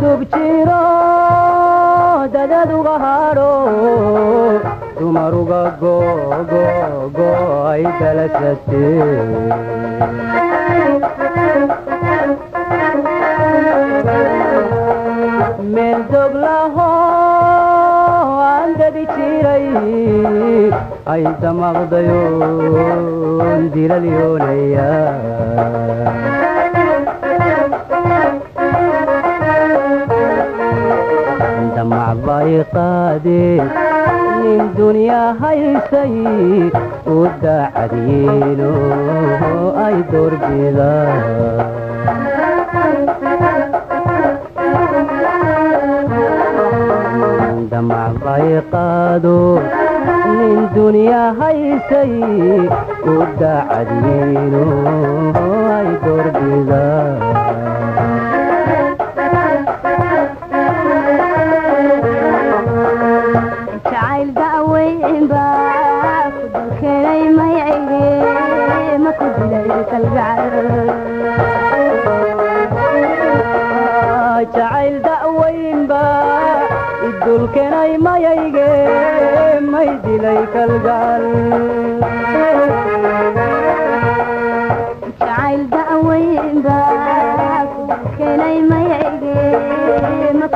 dubjiro dadaduga haro dumaruga go ay dalasate meel doglaho andadi jiray ay damaqdayo dilalyoonaya بايقادي من دنيا هايسي وداعدينو اي دور بلا دمع بايقادو من دنيا هايسي وداعدينو اي دور بلا جعل دأوين با الدول كناي ما يجي ما يدليك الجال جعل دأوين با الدول كناي ما يجي ما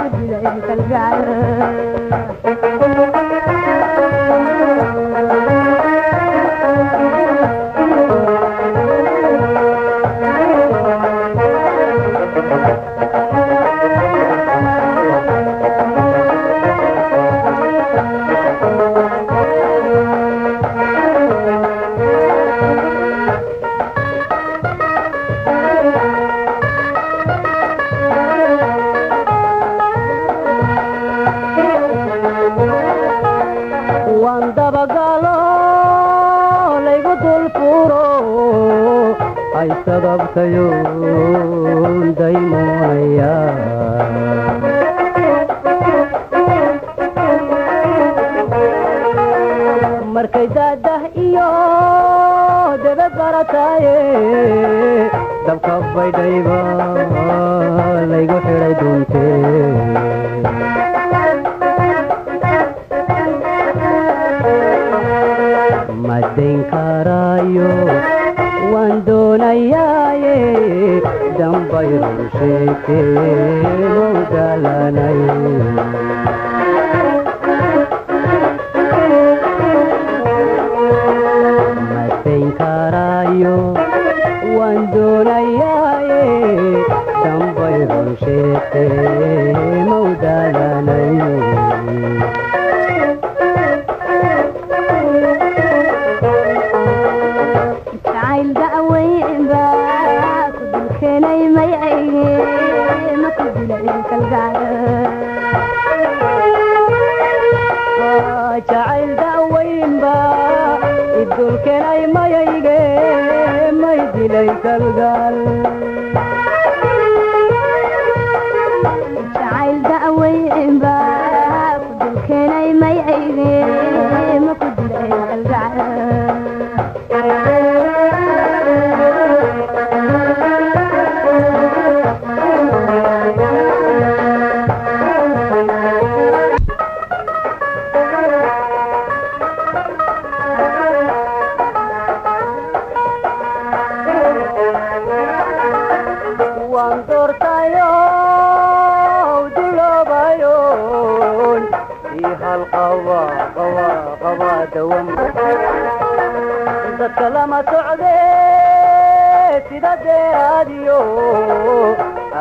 يدليك الجال ay sababtayo daymoonaya markay daadah iyo debed barataaye dabka baydhayba laygu xidhay duuntee madayn karaayo waan doonayaaye dambay run sheegtee mawdaalanay madayn karaayo waan doonayaaye dambay run sheegtee mawdaalanay جعل داوين با الدول كناي ما يجي ما يدليك الجال جعل داوين با الدول كناي ما يجي ما يدليك الجال dadka lama socde sida deeraadiyo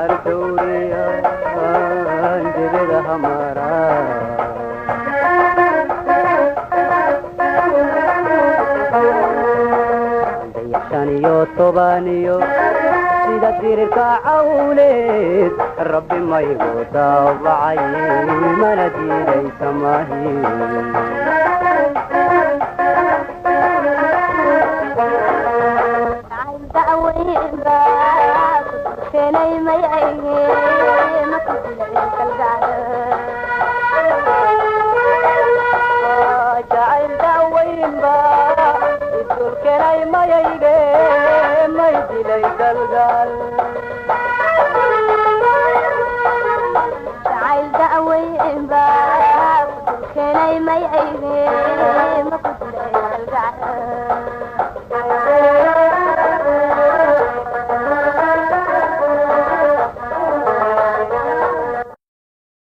ardowriyaan dibida hamara dayaxshan iyo tobaniyo sida dirirka cawleed rabbi maygu daabacay mana diidaysa maahi دعوين باك كلي ما يعيني ما كنت لك القعدة جعل دعوين باك يدور كلاي ما يعيني ما يدي لي القلب